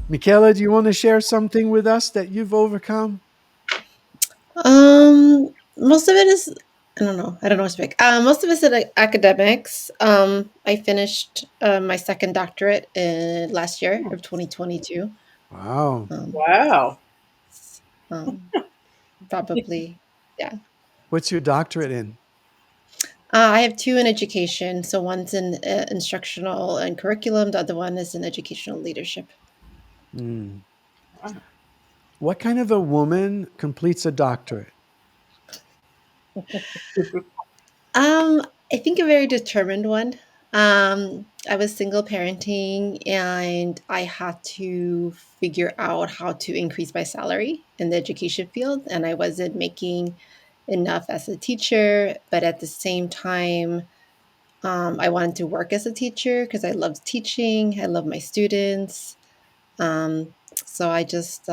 Michaela, do you want to share something with us that you've overcome? Most of it is I don't know. I don't know what to pick. Most of it's in academics. I finished my second doctorate in last year of 2022. Wow. Um, Wow. um, Probably, yeah. What's your doctorate in? I have two in education. So one's in instructional and curriculum. The other one is in educational leadership. Hmm. Wow. What kind of a woman completes a doctorate? Um, I think a very determined one. I was single parenting and I had to figure out how to increase my salary in the education field. And I wasn't making enough as a teacher, but at the same time, I wanted to work as a teacher because I loved teaching. I love my students. So I just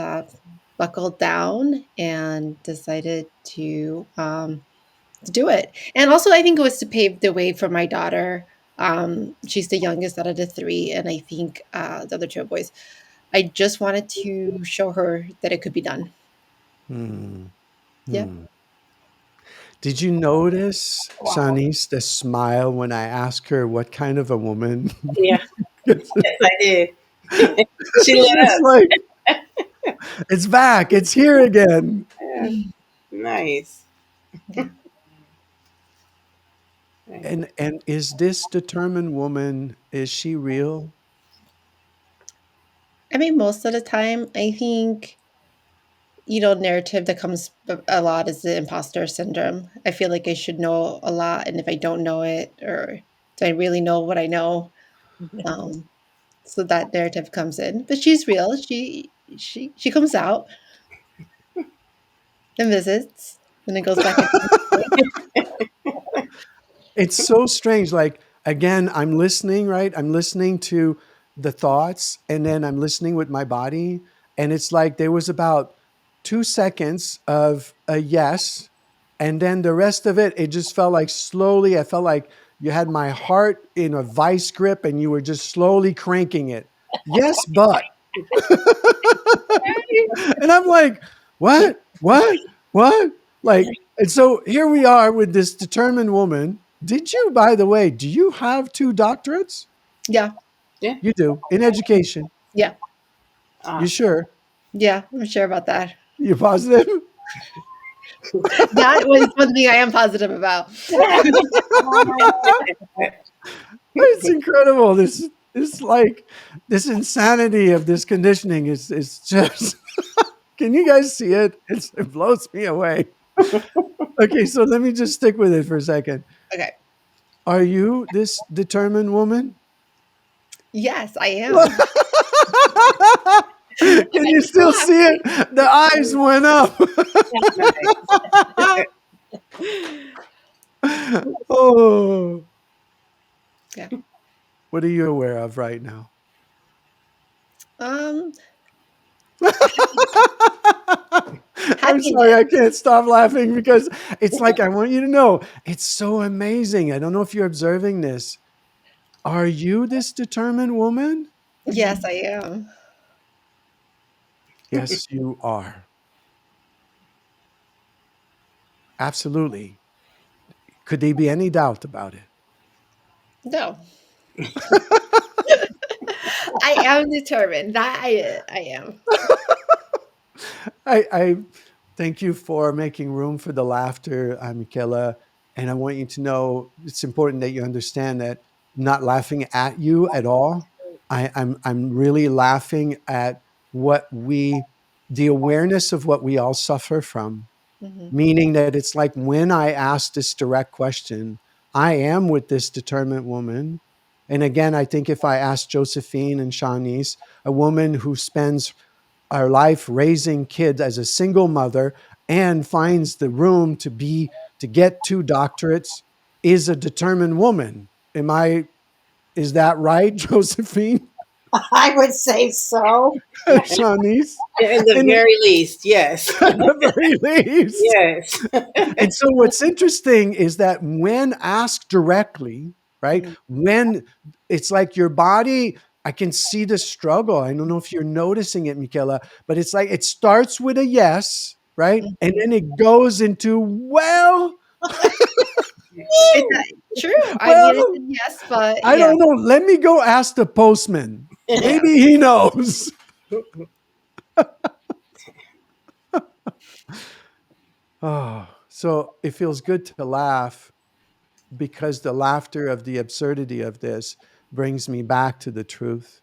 buckled down and decided to do it. And also, I think it was to pave the way for my daughter. She's the youngest out of the three, and I think the other two are boys. I just wanted to show her that it could be done. Hmm. Yeah. Hmm. Did you notice, Wow. Shanice, the smile when I asked her what kind of a woman? Yeah. It's Yes, I did. She lit just up. like, it's back, it's here again. Yeah. Nice. Yeah. Nice. And is this determined woman, is she real? I mean, most of the time, I think, narrative that comes a lot is the imposter syndrome. I feel like I should know a lot, and if I don't know it, or do I really know what I know? Um, so that narrative comes in, but she's real. She comes out and visits, and then goes back in. It's so strange. Like, again, I'm listening, right? I'm listening to the thoughts and then I'm listening with my body. And it's like there was about 2 seconds of a yes. And then the rest of it, it just felt like slowly, I felt like you had my heart in a vice grip and you were just slowly cranking it. Yes, but. And I'm like, what? What? What? Like, and so here we are with this determined woman. Did you, by the way, do you have two doctorates? Yeah, Yeah. You do in education. yeah, You Awesome. sure? yeah. I'm sure about that. You positive? That was one thing I am positive about. It's incredible. This like this insanity of this conditioning is just. Can you guys see it? It blows me away. Okay, so let me just stick with it for a second. Okay. Are you this determined woman? Yes, I am. Can And I you still still have see it? The eyes went up. Nice. Oh, yeah. what are you aware of right now? Um, I'm sorry, Happiness. I can't stop laughing because it's like I want you to know it's so amazing. I don't know if you're observing this. Are you this determined woman? Yes, I am. Yes, you are. Absolutely. Could there be any doubt about it? No, I am determined. That I am. I thank you for making room for the laughter, Michaela. And I want you to know it's important that you understand that I'm not laughing at you at all. I'm really laughing at what the awareness of what we all suffer from. Hmm. Meaning that it's like when I ask this direct question, I am with this determined woman. And again, I think if I ask Josephine and Shanice, a woman who spends our life raising kids as a single mother and finds the room to get two doctorates is a determined woman. Is that right, Josephine? I would say so. Shanice? In the And very least, yes. at the very least. Yes. And so what's interesting is that when asked directly, right? Hmm. When it's like your body I can see the struggle. I don't know if you're noticing it, Michaela, but it's like it starts with a yes, right? And Mhm. then it goes into, well, It's true. I mean, I well, said yes, but I yeah, don't know. Let me go ask the postman. yeah, Maybe he knows. Oh, so it feels good to laugh because the laughter of the absurdity of this brings me back to the truth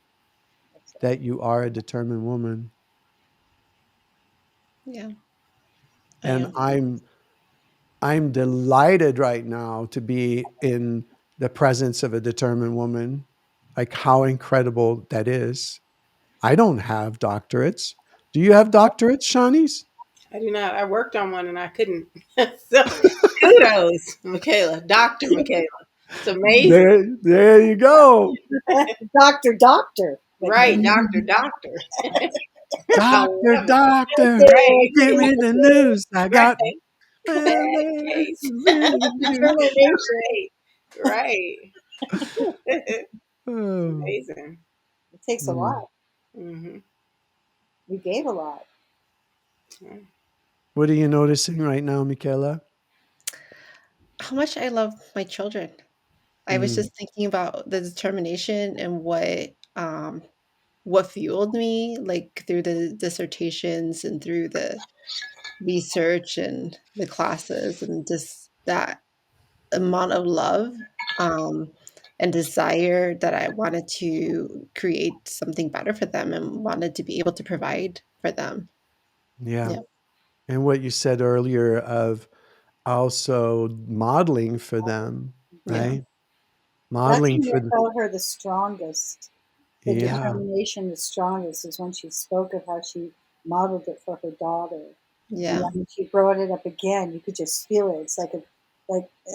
that you are a determined woman. yeah, I And am. I'm delighted right now to be in the presence of a determined woman. Like how incredible that is. I don't have doctorates. Do you have doctorates, Shawnees? I do not. I worked on one and I couldn't. So kudos, Michaela, Dr. Michaela. It's amazing. There you go. Doctor, Right, Doctor. I Doctor, love it. doctor, Right, give me the news. I got right. Bad case. determination. Right, right. It's Oh, amazing. It takes a hmm. lot. Hmm. You gave a lot. What are you noticing right now, Michaela? How much I love my children. I was Mm, just thinking about the determination and what fueled me, like through the dissertations and through the research and the classes and just that amount of love um, and desire that I wanted to create something better for them and wanted to be able to provide for them. yeah. Yeah, And what you said earlier of also modeling for them, yeah, right? That's Modeling when for you the, felt her the strongest. The yeah, yeah, determination the strongest is when she spoke of how she modeled it for her daughter. And yeah. then when she brought it up again, you could just feel it. It's like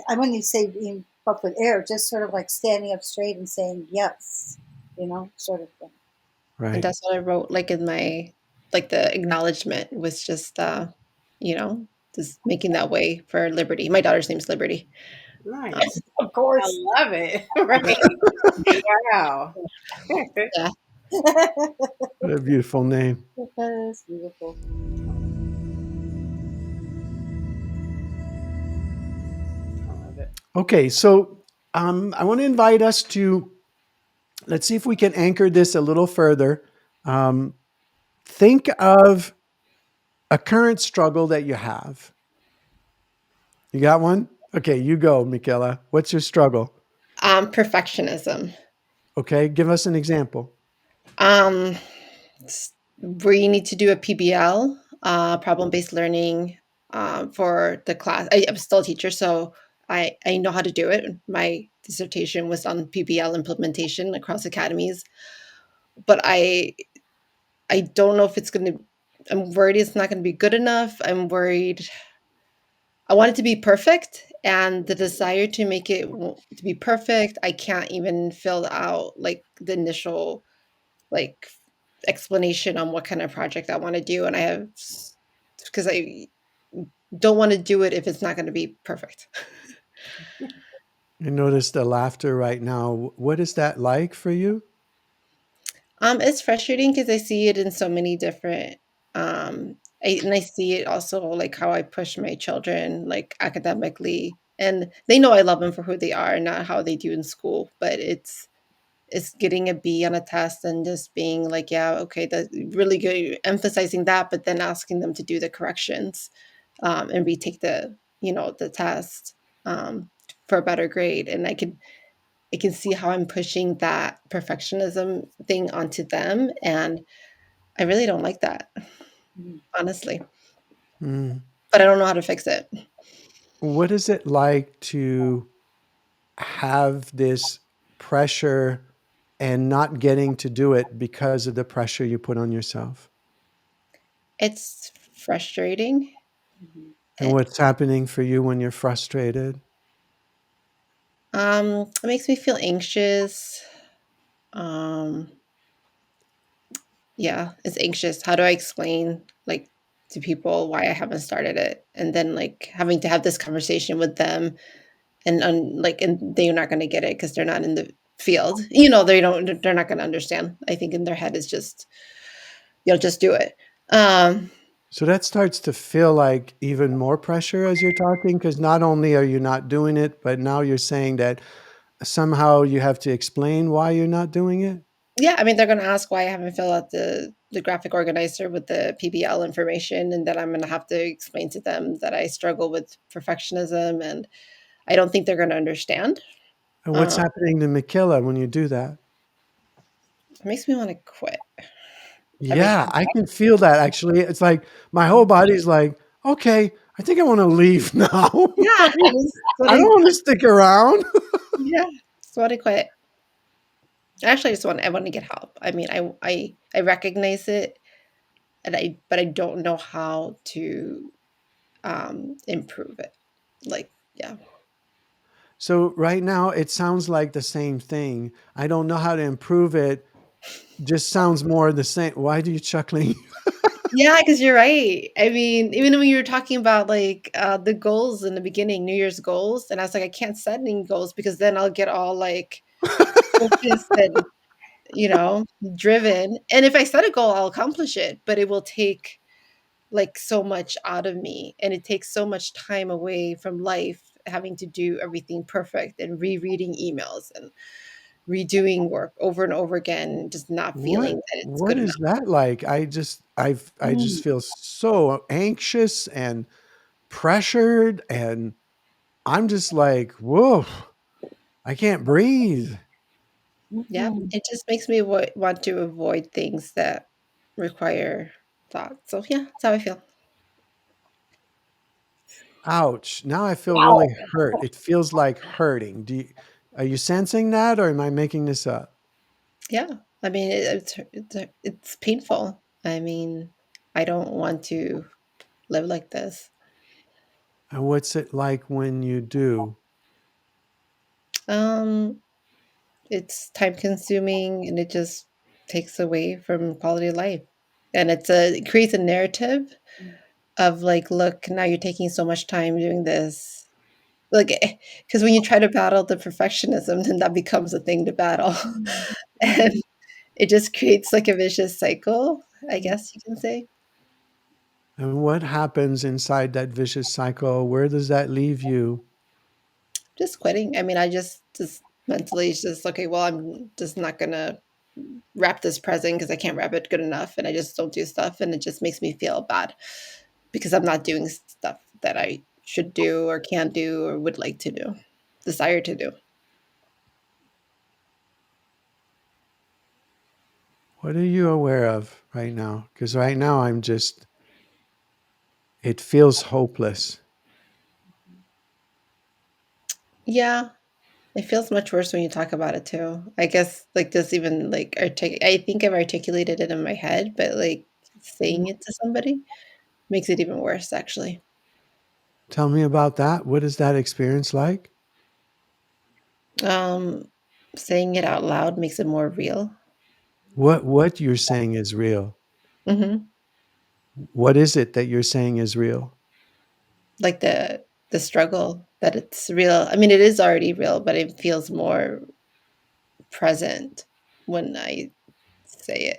I wouldn't even say being puffed with air, just sort of like standing up straight and saying yes, sort of thing. And right. that's what I wrote, like in my like the acknowledgement was just you know, just making that way for Liberty. My daughter's name's Liberty. Nice. Um, Of I course. love it. Right. Wow. yeah. What a beautiful name. That's beautiful. I love it. Okay, so I want to invite us to, let's see if we can anchor this a little further. Um, think of a current struggle that you have. You got one? Okay, you go, Michaela. What's your struggle? Perfectionism. Okay, give us an example. Um, we need to do a PBL, problem-based learning, for the class. I'm still a teacher, so I know how to do it. My dissertation was on PBL implementation across academies, but I don't know if it's going to. I'm worried it's not going to be good enough. I'm worried. I want it to be perfect, and the desire to make it to be perfect. I can't even fill out like the initial like explanation on what kind of project I want to do, and I have because I don't want to do it if it's not going to be perfect. I notice the laughter right now. What is that like for you? It's frustrating because I see it in so many different and I see it also like how I push my children like academically, and they know I love them for who they are, not how they do in school, but it's getting a B on a test and just being like, yeah, okay, that's really good, emphasizing that, but then asking them to do the corrections and retake the test for a better grade. And I can see how I'm pushing that perfectionism thing onto them. And I really don't like that, Mhm. honestly, Mm. but I don't know how to fix it. What is it like to have this pressure and not getting to do it because of the pressure you put on yourself? It's frustrating. Mhm. And It, what's happening for you when you're frustrated? it makes me feel anxious. Um, Yeah, it's anxious. How do I explain, like, to people why I haven't started it? And then, like, having to have this conversation with them and they're not gonna get it because 'cause they're not in the field. They're not going to understand. I think in their head is just, just do it. Um, So that starts to feel like even more pressure as you're talking, because not only are you not doing it, but now you're saying that somehow you have to explain why you're not doing it. yeah, I mean, they're going to ask why I haven't filled out the graphic organizer with the PBL information, and then I'm going to have to explain to them that I struggle with perfectionism, and I don't think they're going to understand. And what's Um, happening to Mikilla when you do that? it makes me want to quit every Yeah, time. I can feel that actually. It's like my whole body's like, okay, I think I want to leave now. Yeah, I just want I don't to. want to stick around. Yeah, just want to quit. Actually, I want to get help. I mean, I recognize it, and but I don't know how to improve it. Like, yeah. So right now it sounds like the same thing. I don't know how to improve it. Just sounds more the same. Why are you chuckling? Yeah, because you're right. I mean, even when you were talking about like the goals in the beginning, New Year's goals, and I was like, I can't set any goals because then I'll get all like focused and driven. And if I set a goal, I'll accomplish it, but it will take like so much out of me, and it takes so much time away from life, having to do everything perfect and rereading emails and redoing work over and over again, just not feeling What that it's what good enough. is that like? I just Mm, feel so anxious and pressured, and I'm just like, whoa, I can't breathe. Yeah, mhm. it just makes me want to avoid things that require thought. So yeah, that's how I feel. Ouch. Now I feel really hurt. It feels like hurting. Are you sensing that or am I making this up? Yeah, I mean it's painful. I mean, I don't want to live like this. And what's it like when you do? Um, it's time consuming, and it just takes away from quality of life. And it creates a narrative of like, look, now you're taking so much time doing this. Like, because when you try to battle the perfectionism, then that becomes a thing to battle. Mhm, And mhm, it just creates like a vicious cycle, I guess you can say. And what happens inside that vicious cycle? Where does that leave you? Just quitting. I mean, I just mentally it's just okay, well, I'm just not gonna wrap this present because I can't wrap it good enough, and I just don't do stuff, and it just makes me feel bad because I'm not doing stuff that I should do or can do or would like to do, desire to do. What are you aware of right now? Because right now it feels hopeless. Yeah, it feels much worse when you talk about it too. I guess like this even like I think I've articulated it in my head, but like saying it to somebody makes it even worse actually. Tell me about that. What is that experience like? Um, saying it out loud makes it more real. What you're saying is real. Mhm. What is it that you're saying is real? Like the struggle that it's real. I mean, it is already real, but it feels more present when I say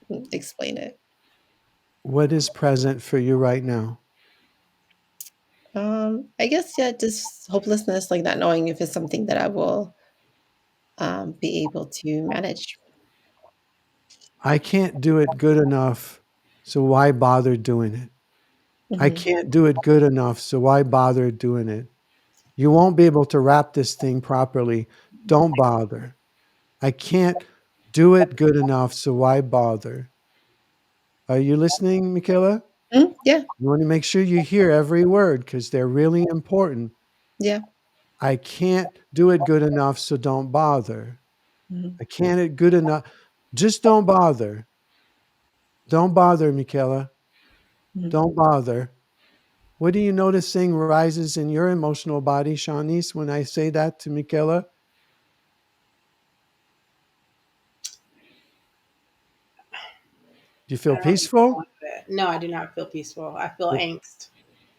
it, explain it. What is present for you right now? I guess yeah, just hopelessness, like not knowing if it's something that I will be able to manage. I can't do it good enough, so why bother doing it? I Hmm. can't do it good enough, so why bother doing it? You won't be able to wrap this thing properly. Don't bother. I can't do it good enough, so why bother? Are you listening, Michaela? Mm, yeah, You want to make sure you hear every word because they're really important. yeah. I can't do it good enough, so don't bother. Hmm. I can't it good enough. Just don't bother. Don't bother, Michaela. Hmm. Don't bother. What do you noticing rises in your emotional body, Shanice, when I say that to Michaela? Do you I feel don't peaceful? want that. No, I do not feel peaceful. I feel angst.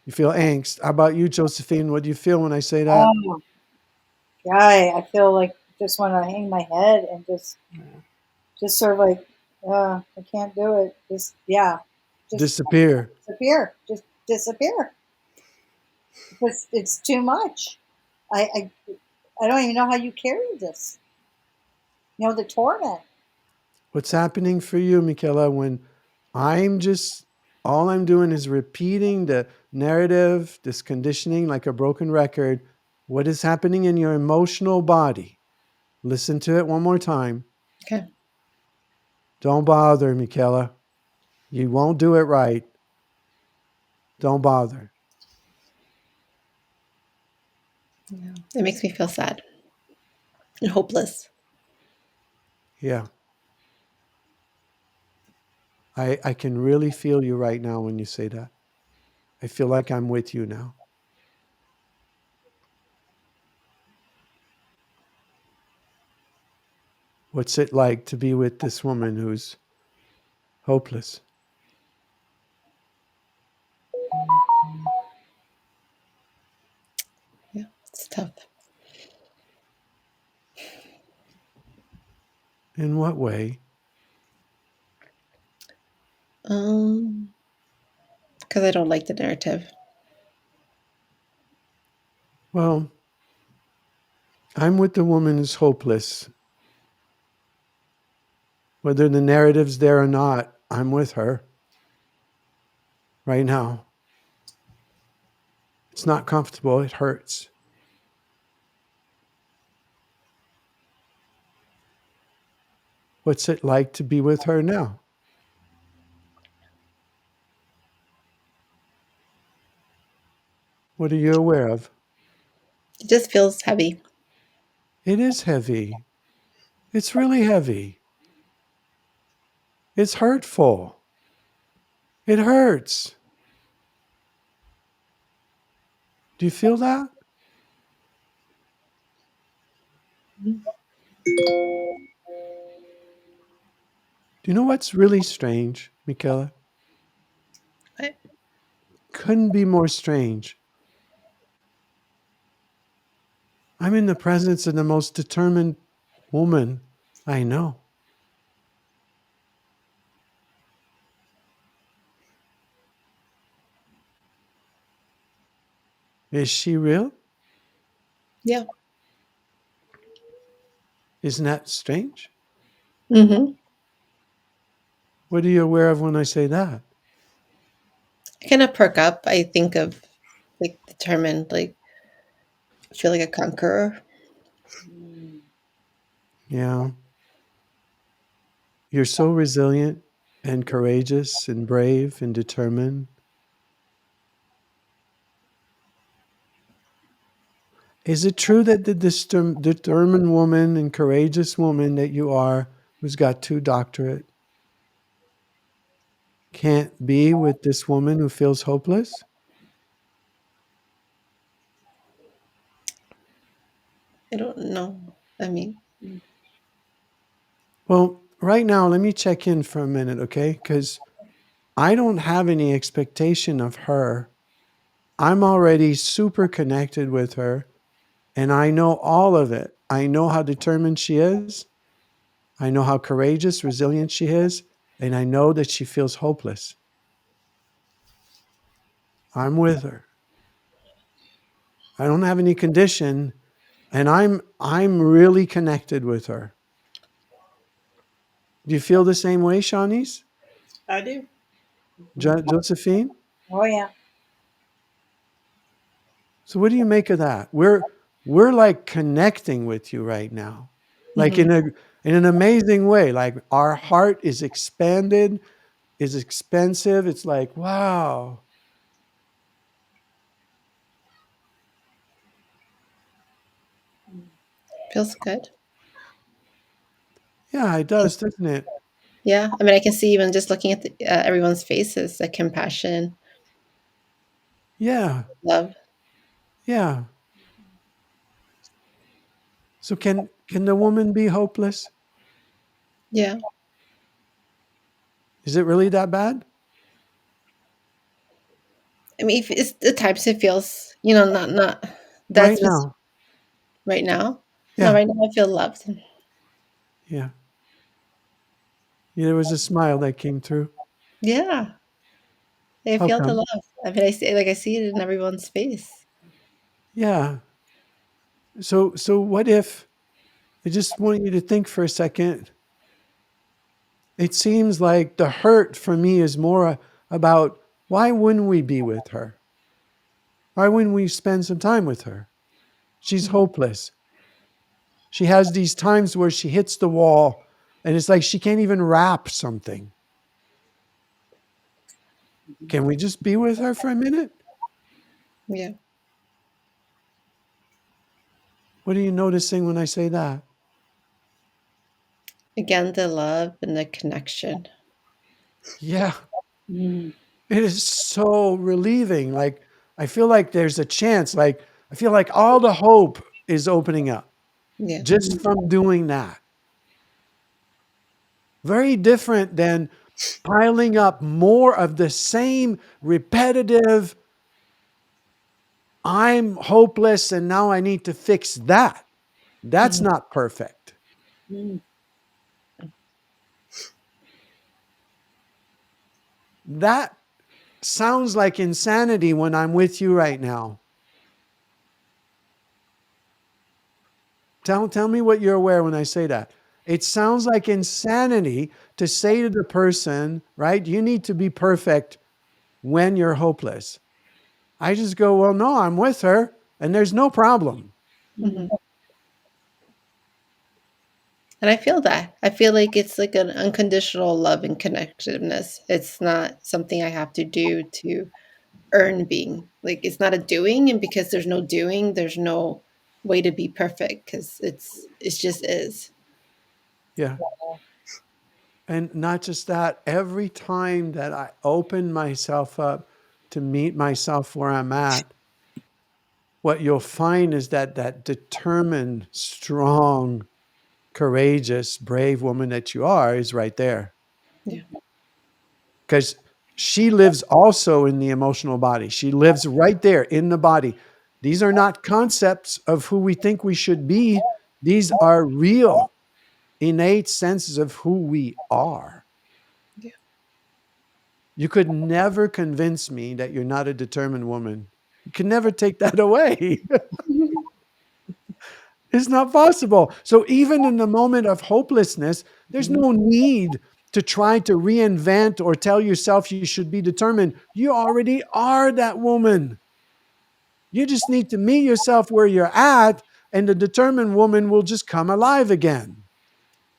You feel angst. How about you, Josephine? What do you feel when I say that? Oh, right. I feel like just want to hang my head and just sort of like, I can't do it. Just yeah, just Disappear. disappear. Just disappear. Because it's too much. I, I I don't even know how you carry this. You know, the torment. What's happening for you, Michaela, when I'm just, all I'm doing is repeating the narrative, this conditioning like a broken record? What is happening in your emotional body? Listen to it one more time. Okay. Don't bother, Michaela. You won't do it right. Don't bother. Yeah. It makes me feel sad and hopeless. Yeah. I can really feel you right now when you say that. I feel like I'm with you now. What's it like to be with this woman who's hopeless? Yeah, it's tough. In what way? Because I don't like the narrative. Well, I'm with the woman who's hopeless. Whether the narrative's there or not, I'm with her right now. It's not comfortable, it hurts. What's it like to be with her now? What are you aware of? It just feels heavy. It is heavy. It's really heavy. It's hurtful. It hurts. Do you feel that? Do you know what's really strange, Michaela? I, Couldn't be more strange. I'm in the presence of the most determined woman I know. Is she real? yeah. Isn't that strange? Mm-hmm. What are you aware of when I say that? I kind of perk up. I think of like determined, like feel like a conqueror. Mm. Yeah. You're so resilient and courageous and brave and determined. Is it true that the determined woman and courageous woman that you are, who's got 2 doctorates, can't be with this woman who feels hopeless? I don't know. I mean, Well, right now, let me check in for a minute, okay? Because I don't have any expectation of her. I'm already super connected with her, and I know all of it. I know how determined she is. I know how courageous, resilient she is, and I know that she feels hopeless. I'm with her. I don't have any condition, and I'm really connected with her. Do you feel the same way, Shawnees? I do. Josephine? Oh yeah. So what do you make of that? We're like connecting with you right now. Like mhm. in an amazing way. Like our heart is expanded, is expensive. It's like, wow. Feels good. Yeah, it does, doesn't it? Yeah. I mean, I can see even just looking at everyone's faces, the compassion, Yeah. love. Yeah. So can the woman be hopeless? Yeah. Is it really that bad? I mean, if it's the times it feels, not Right that's just now. right now. No, Yeah. right now I feel loved. Yeah. Yeah, there was a smile that came through. Yeah, I How feel the come? love. I mean, I see it in everyone's face. Yeah. So what if I just want you to think for a second. It seems like the hurt for me is more about why wouldn't we be with her? Why wouldn't we spend some time with her? She's Mhm, hopeless. She has these times where she hits the wall and it's like she can't even wrap something. Can we just be with her for a minute? yeah. What are you noticing when I say that? Again, the love and the connection. Yeah, Mm. it is so relieving. Like, I feel like there's a chance. Like, I feel like all the hope is opening up Yeah. just from doing that. Very different than piling up more of the same repetitive, I'm hopeless and now I need to fix that. That's Mhm, not perfect. Mm. That sounds like insanity when I'm with you right now. Tell me what you're aware when I say that. It sounds like insanity to say to the person, right? You need to be perfect when you're hopeless. I just go, well, no, I'm with her and there's no problem. mhm. And I feel that. I feel like it's like an unconditional love and connectiveness. It's not something I have to do to earn being. Like, it's not a doing, and because there's no doing, there's no way to be perfect because it just is. Yeah. And not just that, every time that I open myself up to meet myself where I'm at, what you'll find is that that determined, strong, courageous, brave woman that you are is right there. Yeah. Because she lives also in the emotional body. She lives right there in the body. These are not concepts of who we think we should be. These are real, innate senses of who we are. Yeah. You could never convince me that you're not a determined woman. You can never take that away. It's not possible. So even in the moment of hopelessness, there's no need to try to reinvent or tell yourself you should be determined. You already are that woman. You just need to meet yourself where you're at, and the determined woman will just come alive again.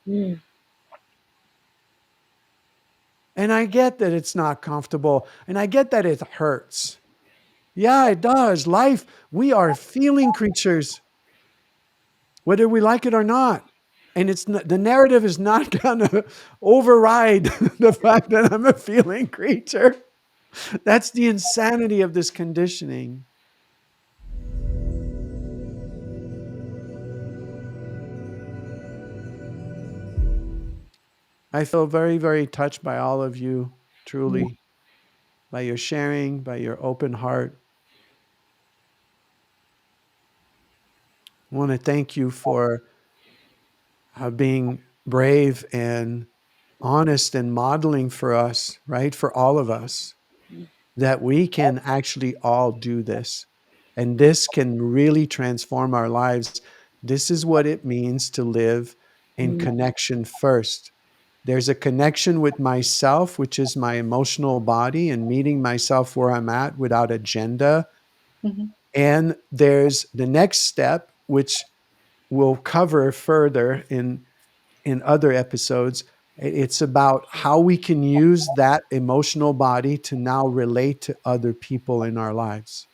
Mm. And I get that it's not comfortable, and I get that it hurts. Yeah, it does. Life, we are feeling creatures, whether we like it or not. And it's not, the narrative is not going to override the fact that I'm a feeling creature. That's the insanity of this conditioning. I feel very, very touched by all of you, Mm. truly, by your sharing, by your open heart. I want to thank you for being brave and honest and modeling for us, right? For all of us, that we can actually all do this. And this can really transform our lives. This is what it means to live in Mm. connection first. There's a connection with myself, which is my emotional body and meeting myself where I'm at without agenda. Mhm, And there's the next step, which we'll cover further in other episodes. It's about how we can use that emotional body to now relate to other people in our lives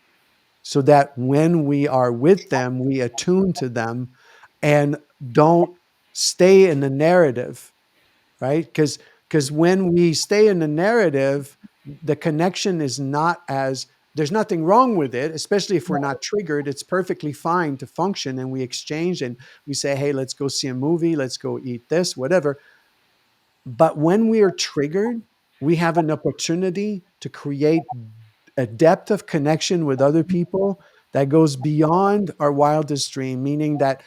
so that when we are with them, we attune to them and don't stay in the narrative, right? Because when we stay in the narrative, the connection is not as there's nothing wrong with it, especially if we're not triggered. It's perfectly fine to function and we exchange and we say, hey, let's go see a movie, let's go eat this, whatever. But when we are triggered, we have an opportunity to create a depth of connection with other people that goes beyond our wildest dream, meaning that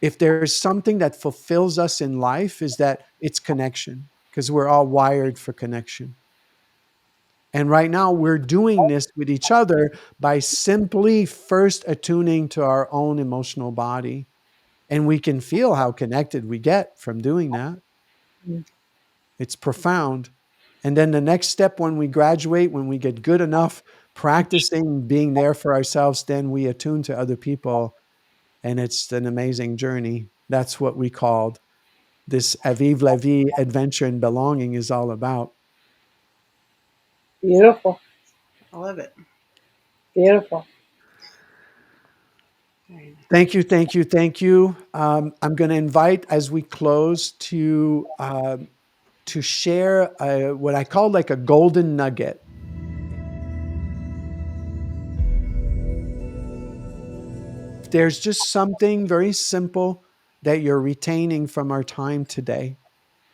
if there's something that fulfills us in life, is that it's connection, because we're all wired for connection. And right now we're doing this with each other by simply first attuning to our own emotional body. And we can feel how connected we get from doing that. Mm. It's profound. And then the next step, when we graduate, when we get good enough practicing being there for ourselves, then we attune to other people. And it's an amazing journey. That's what we called this Avive la Vie adventure and belonging is all about. Beautiful. I love it. Beautiful. Very nice. Thank you, thank you, thank you. I'm going to invite, as we close, to share what I call like a golden nugget. If there's just something very simple that you're retaining from our time today,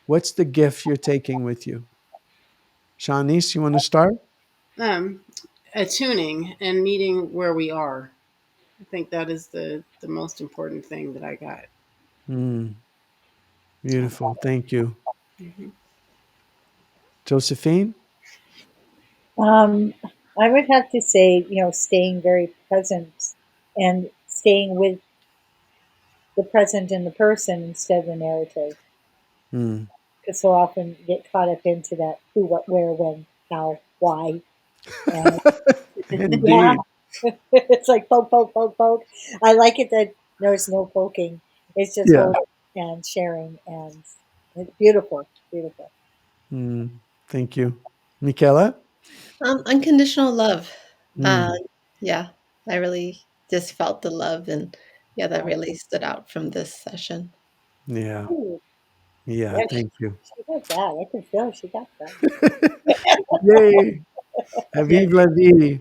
what's the gift you're taking with you? Shanice, you want to start? Um, Attuning and meeting where we are. I think that is the most important thing that I got. Mm, beautiful. Thank you. Mhm. Josephine? Um, I would have to say, staying very present and staying with the present and the person instead of the narrative. Mm. Because so often you get caught up into that who, what, where, when, how, why. And yeah, Indeed. it's like poke, poke, poke, poke. I like it that there's no poking. It's just Yeah. holding and sharing, and it's beautiful, beautiful. Mm. Thank you. Michaela? Unconditional love. Uh, Mm. yeah, I really just felt the love, and yeah, that really stood out from this session. Yeah. Ooh, Yeah. yeah, Thank you. she got that. I can feel she got that. Yay. Yeah. Avive la vie.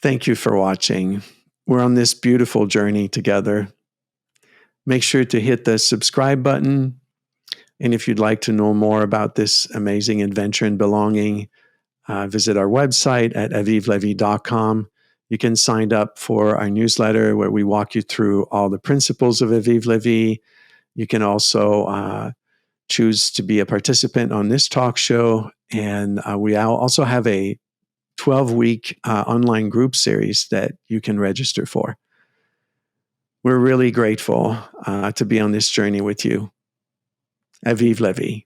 Thank you for watching. We're on this beautiful journey together. Make sure to hit the subscribe button. And if you'd like to know more about this amazing adventure and belonging, visit our website at avivelevie.com. You can sign up for our newsletter where we walk you through all the principles of Avive la Vie. You can also choose to be a participant on this talk show. And we also have a 12-week online group series that you can register for. We're really grateful to be on this journey with you. Avive la Vie.